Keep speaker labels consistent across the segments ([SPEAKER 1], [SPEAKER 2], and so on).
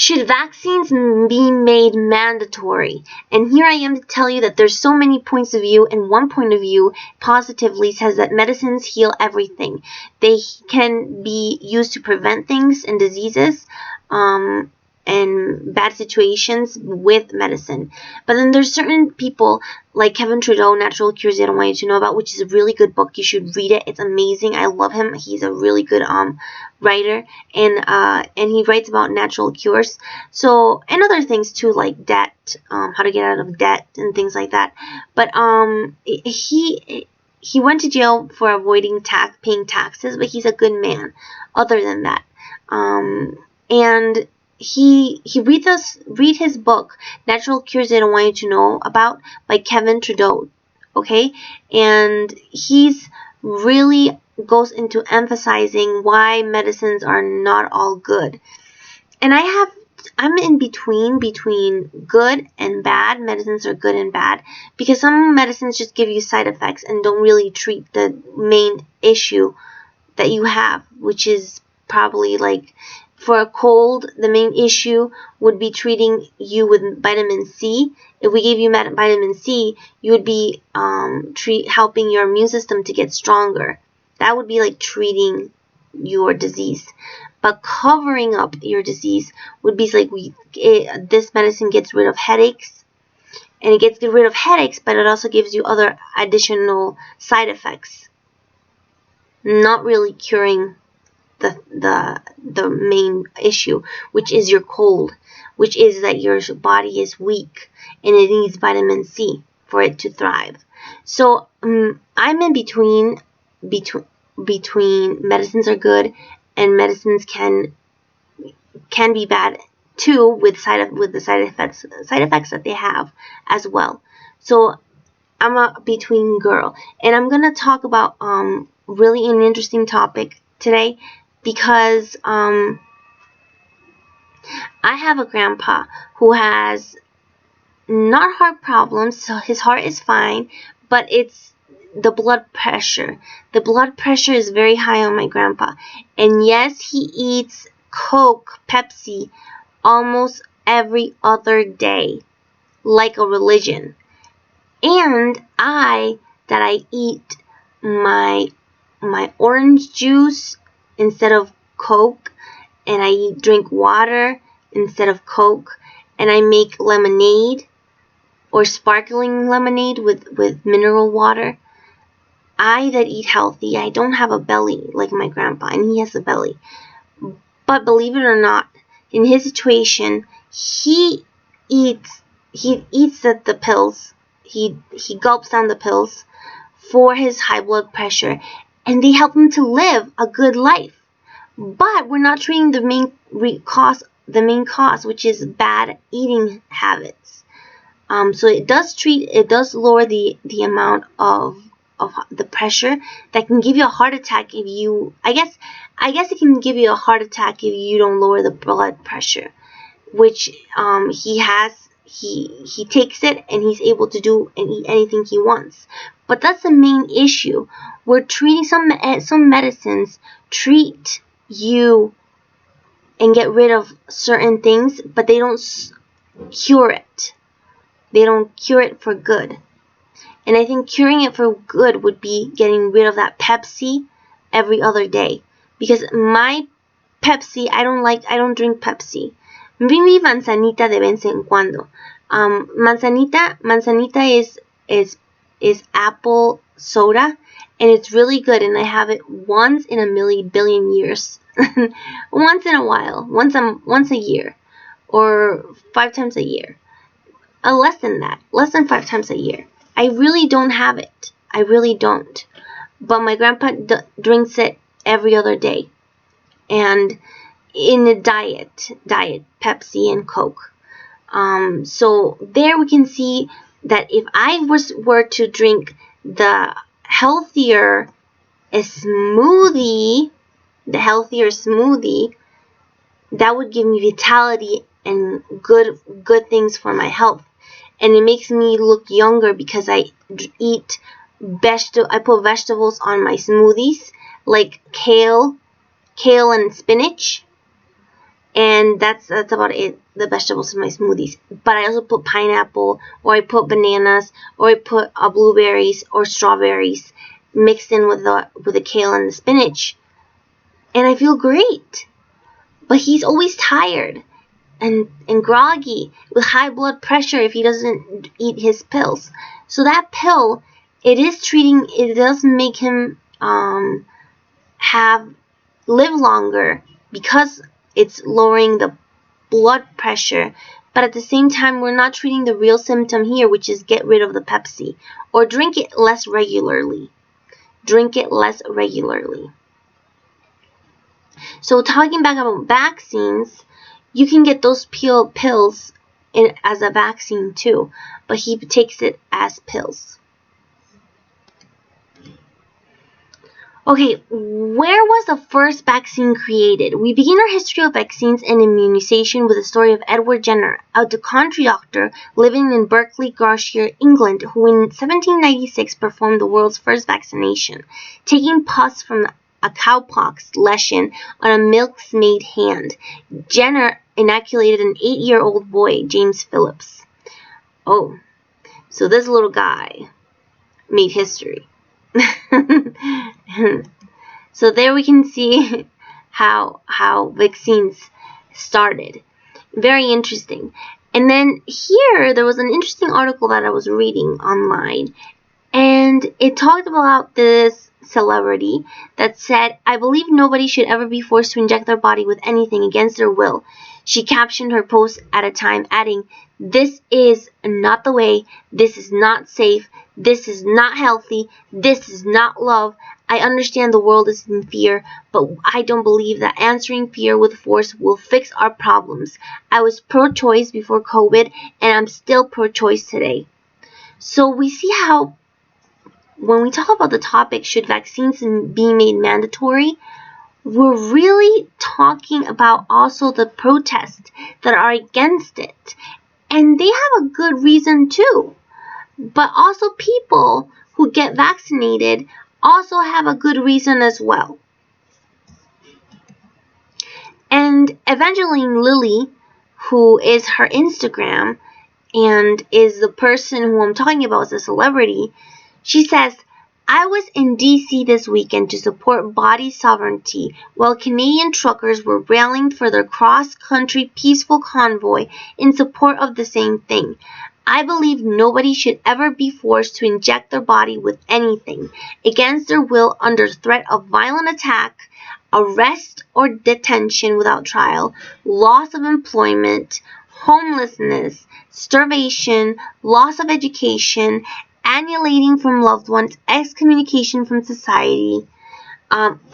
[SPEAKER 1] Should vaccines be made mandatory? And here I am to tell you that there's so many points of view, and one point of view positively says that medicines heal everything. They can be used to prevent things and diseases, and bad situations with medicine. But then there's certain people like Kevin Trudeau, Natural Cures You Don't Want You to Know About, which is a really good book. You should read it. It's amazing. I love him. He's a really good writer, and he writes about natural cures. So, and other things too, like debt, how to get out of debt and things like that. But he went to jail for avoiding paying taxes, but he's a good man. Other than that, and he read his book, Natural Cures They Don't Want You to Know About, by Kevin Trudeau, okay? And he's really goes into emphasizing why medicines are not all good. And I'm in between good and bad. Medicines are good and bad because some medicines just give you side effects and don't really treat the main issue that you have, which is probably like, for a cold, the main issue would be treating you with vitamin C. If we gave you vitamin C, you would be helping your immune system to get stronger. That would be like treating your disease. But covering up your disease would be like this medicine gets rid of headaches, and it gets rid of headaches, but it also gives you other additional side effects. Not really curing the main issue, which is your cold, which is that your body is weak and it needs vitamin C for it to thrive. So I'm in between medicines are good and medicines can be bad too, with the side effects that they have as well. So I'm a between girl, and I'm gonna talk about really an interesting topic today, because I have a grandpa who has not heart problems, so his heart is fine, but it's the blood pressure. The blood pressure is very high on my grandpa, and yes, he eats Coke, Pepsi almost every other day, like a religion. And I eat my orange juice instead of Coke, and I drink water instead of Coke, and I make lemonade or sparkling lemonade with mineral water. I that eat healthy, I don't have a belly like my grandpa, and he has a belly. But believe it or not, in his situation, he eats the pills. He gulps down the pills for his high blood pressure, and they help him to live a good life. But we're not treating the main cause, which is bad eating habits. So it does lower the amount of the pressure that can give you a heart attack if you, I guess it can give you a heart attack if you don't lower the blood pressure, which he takes it and he's able to do and eat anything he wants. But that's the main issue. We're treating some medicines treat you and get rid of certain things, but they don't cure it. They don't cure it for good. And I think curing it for good would be getting rid of that Pepsi every other day. Because my Pepsi, I don't drink Pepsi. Maybe manzanita de vez en cuando. Manzanita is apple soda, and it's really good, and I have it once in a billion years. Once in a while, once a year, or 5 times a year. Less than 5 times a year. I really don't have it. I really don't. But my grandpa drinks it every other day, and in a diet Pepsi and Coke. So there we can see that if I were to drink the healthier smoothie, that would give me vitality and good things for my health. And it makes me look younger because I put vegetables on my smoothies, like kale and spinach. And that's about it, the vegetables in my smoothies. But I also put pineapple, or I put bananas, or I put blueberries or strawberries mixed in with the kale and the spinach, and I feel great. But he's always tired and groggy with high blood pressure if he doesn't eat his pills. So that pill, it does make him have live longer because it's lowering the blood pressure. But at the same time, we're not treating the real symptom here, which is get rid of the Pepsi, or drink it less regularly. Drink it less regularly. So talking back about vaccines, you can get those pills as a vaccine too, but he takes it as pills. Okay, where was the first vaccine created? We begin our history of vaccines and immunization with the story of Edward Jenner, a country doctor living in Berkeley-Garshire, England, who in 1796 performed the world's first vaccination, taking pus from a cowpox lesion on a milkmaid's hand. Jenner inoculated an 8-year-old boy, James Phillips. Oh, so this little guy made history. So there we can see how vaccines started. Very interesting. And then here there was an interesting article that I was reading online, and it talked about this celebrity that said, "I believe nobody should ever be forced to inject their body with anything against their will." She captioned her post at a time, adding, "This is not the way. This is not safe. This is not healthy. This is not love. I understand the world is in fear, but I don't believe that answering fear with force will fix our problems. I was pro-choice before COVID, and I'm still pro-choice today." So we see how when we talk about the topic, should vaccines be made mandatory, we're really talking about also the protests that are against it. And they have a good reason too. But also people who get vaccinated also have a good reason as well. And Evangeline Lilly, who is her Instagram and is the person who I'm talking about as a celebrity, she says, "I was in DC this weekend to support body sovereignty while Canadian truckers were rallying for their cross-country peaceful convoy in support of the same thing. I believe nobody should ever be forced to inject their body with anything against their will under threat of violent attack, arrest or detention without trial, loss of employment, homelessness, starvation, loss of education, alienating from loved ones, excommunication from society,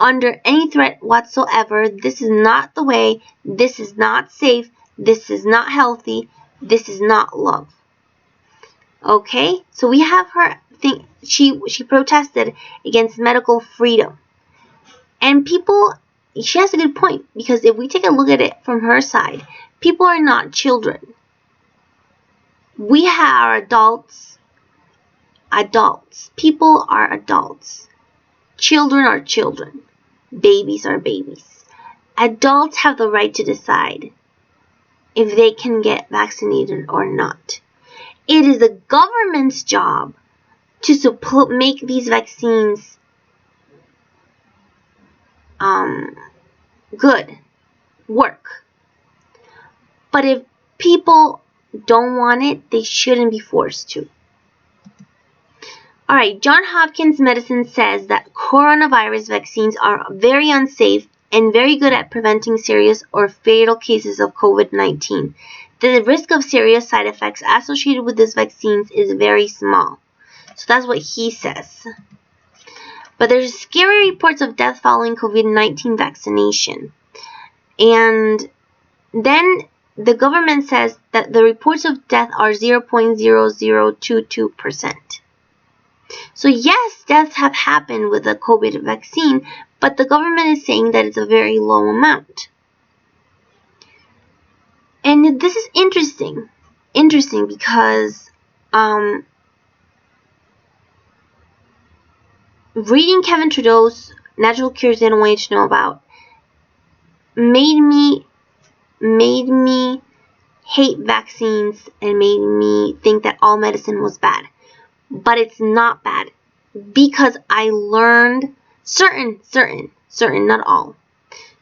[SPEAKER 1] under any threat whatsoever. This is not the way. This is not safe. This is not healthy. This is not love." Okay, so we have her think she protested against medical freedom, and people. She has a good point, because if we take a look at it from her side, people are not children. We are adults. People are adults. Children are children. Babies are babies. Adults have the right to decide if they can get vaccinated or not. It is the government's job to make these vaccines good, work. But if people don't want it, they shouldn't be forced to. Alright, Johns Hopkins Medicine says that coronavirus vaccines are very unsafe and very good at preventing serious or fatal cases of COVID-19. The risk of serious side effects associated with these vaccines is very small. So that's what he says. But there's scary reports of death following COVID-19 vaccination. And then the government says that the reports of death are 0.0022%. So yes, deaths have happened with the COVID vaccine, but the government is saying that it's a very low amount. And this is interesting because reading Kevin Trudeau's Natural Cures They Don't Want You to Know About made me made me hate vaccines and made me think that all medicine was bad. But it's not bad, because I learned certain, not all,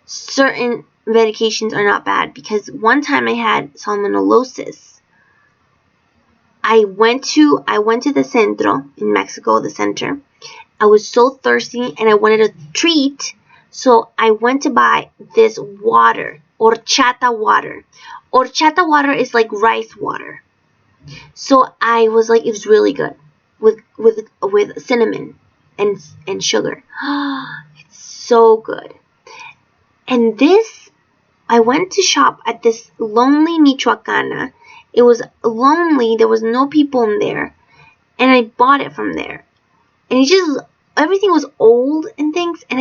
[SPEAKER 1] certain medications are not bad. Because one time I had salmonellosis. I went to the centro in Mexico, the center. I was so thirsty and I wanted a treat, so I went to buy this water, horchata water. Horchata water is like rice water. So I was like, it was really good with cinnamon and sugar. It's so good. And this, I went to shop at this lonely Michoacana. It was lonely. There was no people in there, and I bought it from there. And it just, everything was old and things, and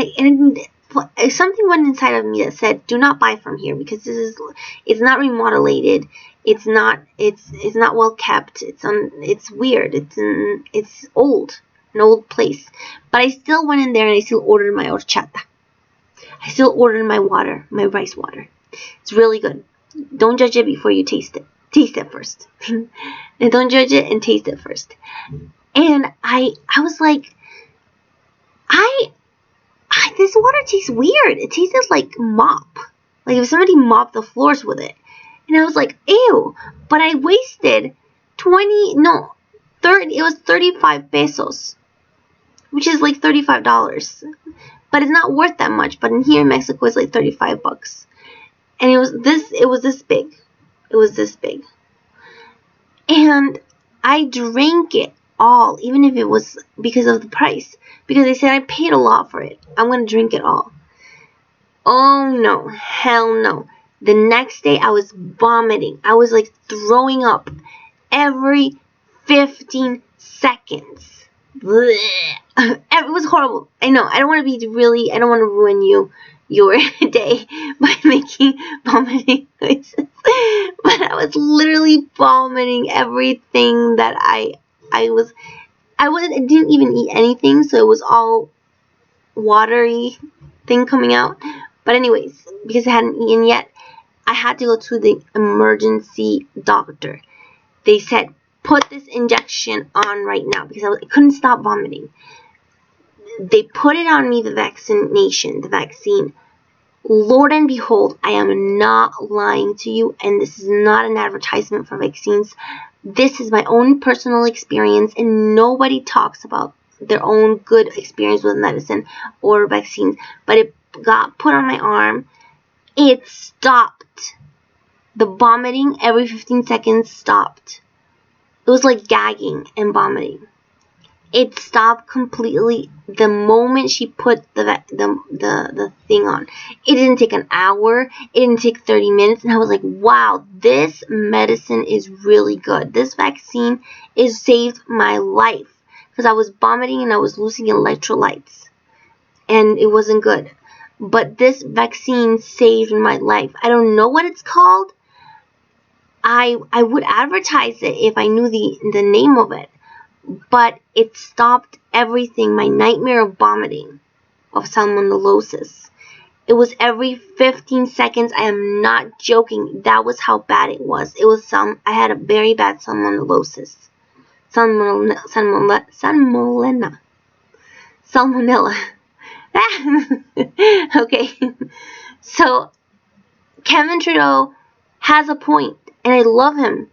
[SPEAKER 1] something went inside of me that said, do not buy from here, because it's not remodelated. It's not well kept. It's weird. It's old, an old place. But I still went in there and I still ordered my horchata. I still ordered my water, my rice water. It's really good. Don't judge it before you taste it. Taste it first. And don't judge it and taste it first. And I was like, this water tastes weird. It tasted like mop. Like if somebody mopped the floors with it. And I was like, ew. But I wasted 30, it was 35 pesos. Which is like $35. But it's not worth that much. But in here in Mexico, it's like 35 bucks. And it was this big. It was this big. And I drank it all, even if it was because of the price. Because they said I paid a lot for it. I'm going to drink it all. Oh no. Hell no. The next day I was vomiting. I was like throwing up every 15 seconds. Blech. It was horrible. I know. I don't want to ruin your day by making vomiting noises. But I was literally vomiting everything that I didn't even eat anything, so it was all watery thing coming out. But anyways, because I hadn't eaten yet, I had to go to the emergency doctor. They said, put this injection on right now, because I couldn't stop vomiting. They put it on me, the vaccine. Lord and behold, I am not lying to you, and this is not an advertisement for vaccines. This is my own personal experience, and nobody talks about their own good experience with medicine or vaccines. But it got put on my arm. It stopped. The vomiting every 15 seconds stopped. It was like gagging and vomiting. It stopped completely the moment she put the thing on. It didn't take an hour. It didn't take 30 minutes. And I was like, wow, this medicine is really good. This vaccine has saved my life. Because I was vomiting and I was losing electrolytes. And it wasn't good. But this vaccine saved my life. I don't know what it's called. I would advertise it if I knew the name of it. But it stopped everything, my nightmare of vomiting, of salmonellosis. It was every 15 seconds. I am not joking. That was how bad it was. I had a very bad salmonellosis. Salmonella. Okay. So, Kevin Trudeau has a point, and I love him.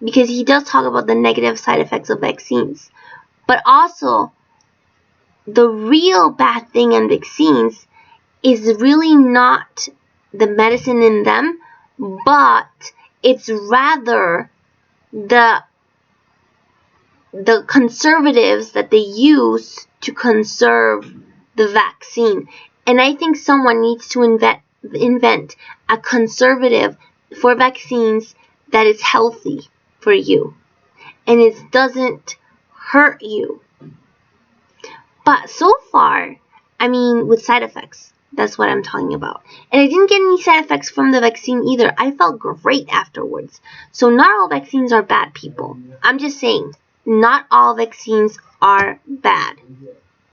[SPEAKER 1] Because he does talk about the negative side effects of vaccines. But also, the real bad thing in vaccines is really not the medicine in them, but it's rather the conservatives that they use to conserve the vaccine. And I think someone needs to invent a conservative for vaccines that is healthy for you, and it doesn't hurt you. But so far, I mean, with side effects, that's what I'm talking about. And I didn't get any side effects from the vaccine either. I felt great afterwards. So not all vaccines are bad, people. I'm just saying, not all vaccines are bad.